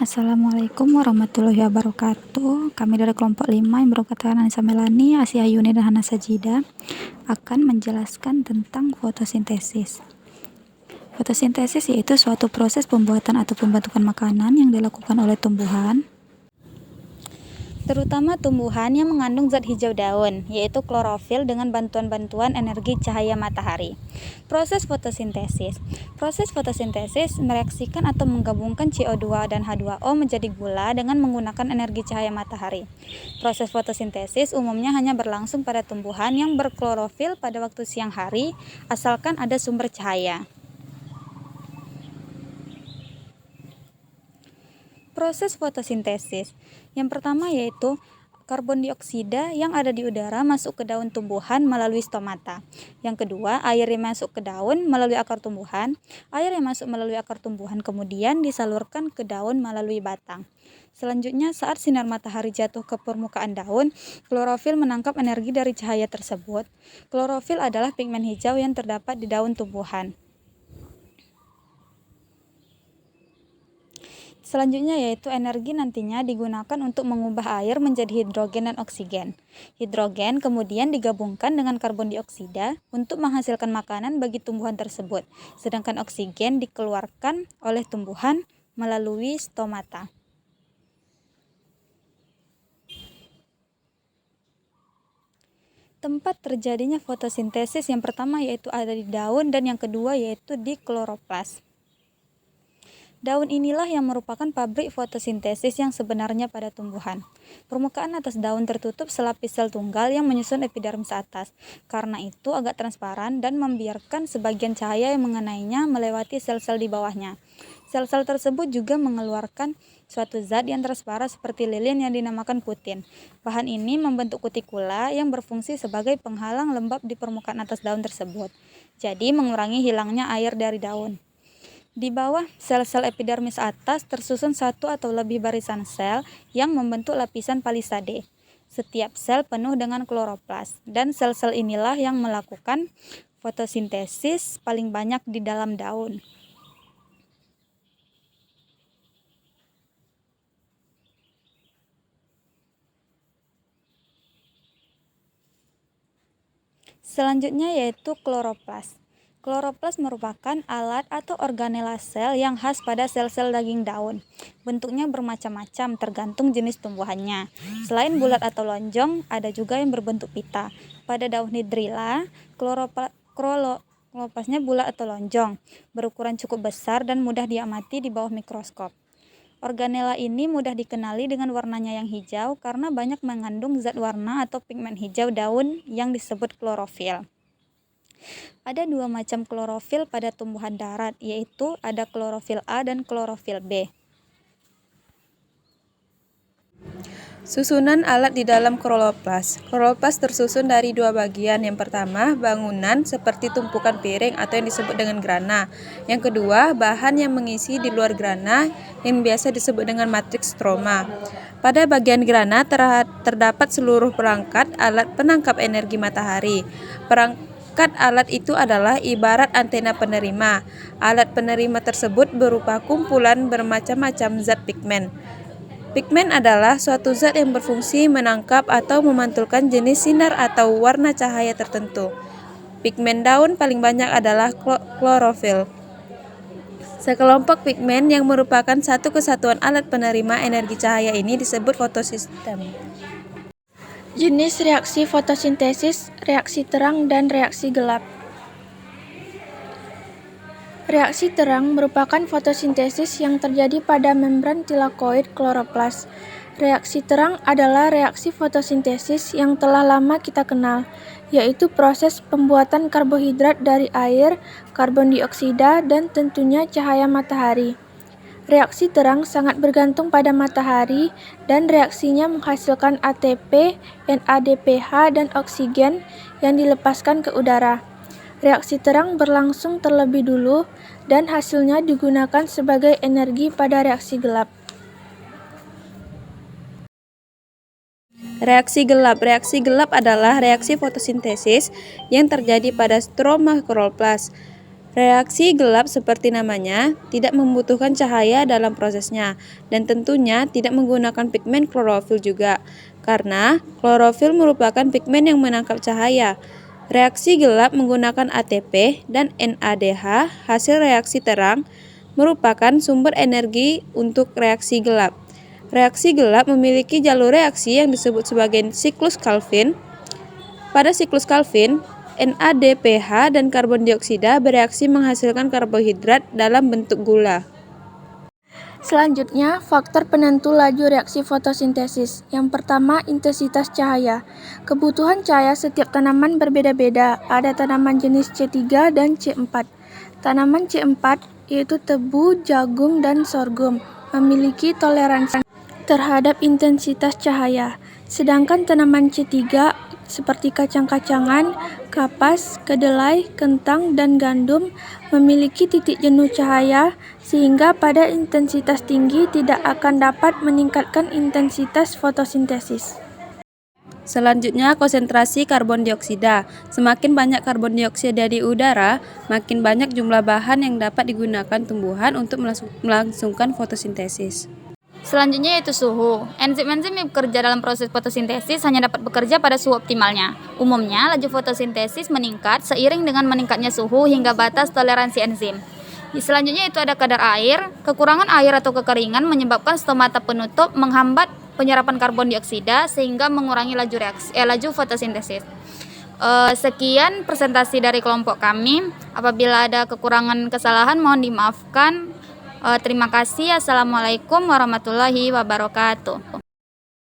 Assalamualaikum warahmatullahi wabarakatuh. Kami dari kelompok 5 yang beranggotakan Anissa Melani, Asia Yuni, dan Hana Sajida akan menjelaskan tentang fotosintesis. Fotosintesis yaitu suatu proses pembuatan atau pembentukan makanan yang dilakukan oleh tumbuhan, terutama tumbuhan yang mengandung zat hijau daun, yaitu klorofil dengan bantuan energi cahaya matahari. Proses fotosintesis. Proses fotosintesis mereaksikan atau menggabungkan CO2 dan H2O menjadi gula dengan menggunakan energi cahaya matahari. Proses fotosintesis umumnya hanya berlangsung pada tumbuhan yang berklorofil pada waktu siang hari, asalkan ada sumber cahaya. Proses fotosintesis. Yang pertama yaitu karbon dioksida yang ada di udara masuk ke daun tumbuhan melalui stomata. Yang kedua, air yang masuk ke daun melalui akar tumbuhan. Air yang masuk melalui akar tumbuhan kemudian disalurkan ke daun melalui batang. Selanjutnya, saat sinar matahari jatuh ke permukaan daun, klorofil menangkap energi dari cahaya tersebut. Klorofil adalah pigmen hijau yang terdapat di daun tumbuhan. Selanjutnya yaitu energi nantinya digunakan untuk mengubah air menjadi hidrogen dan oksigen. Hidrogen kemudian digabungkan dengan karbon dioksida untuk menghasilkan makanan bagi tumbuhan tersebut, sedangkan oksigen dikeluarkan oleh tumbuhan melalui stomata. Tempat terjadinya fotosintesis yang pertama yaitu ada di daun dan yang kedua yaitu di kloroplas. Daun inilah yang merupakan pabrik fotosintesis yang sebenarnya pada tumbuhan. Permukaan atas daun tertutup selapis sel tunggal yang menyusun epidermis atas. Karena itu agak transparan dan membiarkan sebagian cahaya yang mengenainya melewati sel-sel di bawahnya. Sel-sel tersebut juga mengeluarkan suatu zat yang transparan seperti lilin yang dinamakan kutin. Bahan ini membentuk kutikula yang berfungsi sebagai penghalang lembab di permukaan atas daun tersebut. Jadi mengurangi hilangnya air dari daun. Di bawah sel-sel epidermis atas tersusun satu atau lebih barisan sel yang membentuk lapisan palisade. Setiap sel penuh dengan kloroplas, dan sel-sel inilah yang melakukan fotosintesis paling banyak di dalam daun. Selanjutnya yaitu kloroplas. Kloroplas merupakan alat atau organela sel yang khas pada sel-sel daging daun. Bentuknya bermacam-macam tergantung jenis tumbuhannya. Selain bulat atau lonjong, ada juga yang berbentuk pita. Pada daun hidrilla, kloroplasnya bulat atau lonjong, berukuran cukup besar dan mudah diamati di bawah mikroskop. Organela ini mudah dikenali dengan warnanya yang hijau karena banyak mengandung zat warna atau pigmen hijau daun yang disebut klorofil. Ada dua macam klorofil pada tumbuhan darat, yaitu ada klorofil A dan klorofil B. Susunan alat di dalam kloroplas. Kloroplas tersusun dari dua bagian. Yang pertama, bangunan seperti tumpukan piring atau yang disebut dengan grana. Yang kedua, bahan yang mengisi di luar grana yang biasa disebut dengan matriks stroma. Pada bagian grana terdapat seluruh perangkat alat penangkap energi matahari. Perangkat alat itu adalah ibarat antena penerima. Alat penerima tersebut berupa kumpulan bermacam-macam zat pigmen. Pigmen adalah suatu zat yang berfungsi menangkap atau memantulkan jenis sinar atau warna cahaya tertentu. Pigmen daun paling banyak adalah klorofil. Sekelompok pigmen yang merupakan satu kesatuan alat penerima energi cahaya ini disebut fotosistem. Jenis reaksi fotosintesis, reaksi terang dan reaksi gelap. Reaksi terang merupakan fotosintesis yang terjadi pada membran tilakoid kloroplas. Reaksi terang adalah reaksi fotosintesis yang telah lama kita kenal, yaitu proses pembuatan karbohidrat dari air, karbon dioksida, dan tentunya cahaya matahari. Reaksi terang sangat bergantung pada matahari dan reaksinya menghasilkan ATP, NADPH, dan oksigen yang dilepaskan ke udara. Reaksi terang berlangsung terlebih dulu dan hasilnya digunakan sebagai energi pada reaksi gelap. Reaksi gelap. Reaksi gelap adalah reaksi fotosintesis yang terjadi pada stroma kloroplas. Reaksi gelap seperti namanya tidak membutuhkan cahaya dalam prosesnya dan tentunya tidak menggunakan pigmen klorofil juga karena klorofil merupakan pigmen yang menangkap cahaya. Reaksi gelap menggunakan ATP dan NADH hasil reaksi terang merupakan sumber energi untuk reaksi gelap. Reaksi gelap memiliki jalur reaksi yang disebut sebagai siklus Calvin. Pada siklus Calvin, NADPH dan karbon dioksida bereaksi menghasilkan karbohidrat dalam bentuk gula. Selanjutnya, faktor penentu laju reaksi fotosintesis. Yang pertama, intensitas cahaya. Kebutuhan cahaya setiap tanaman berbeda-beda. Ada tanaman jenis C3 dan C4. Tanaman C4 yaitu tebu, jagung, dan sorghum memiliki toleransi terhadap intensitas cahaya. Sedangkan tanaman C3 seperti kacang-kacangan, kapas, kedelai, kentang, dan gandum memiliki titik jenuh cahaya sehingga pada intensitas tinggi tidak akan dapat meningkatkan intensitas fotosintesis. Selanjutnya, konsentrasi karbon dioksida. Semakin banyak karbon dioksida di udara, makin banyak jumlah bahan yang dapat digunakan tumbuhan untuk melangsungkan fotosintesis. Selanjutnya yaitu suhu. Enzim-enzim yang bekerja dalam proses fotosintesis hanya dapat bekerja pada suhu optimalnya. Umumnya, laju fotosintesis meningkat seiring dengan meningkatnya suhu hingga batas toleransi enzim. Selanjutnya itu ada kadar air. Kekurangan air atau kekeringan menyebabkan stomata penutup menghambat penyerapan karbon dioksida sehingga mengurangi laju fotosintesis. Sekian presentasi dari kelompok kami. Apabila ada kekurangan kesalahan mohon dimaafkan. Terima kasih. Assalamualaikum warahmatullahi wabarakatuh.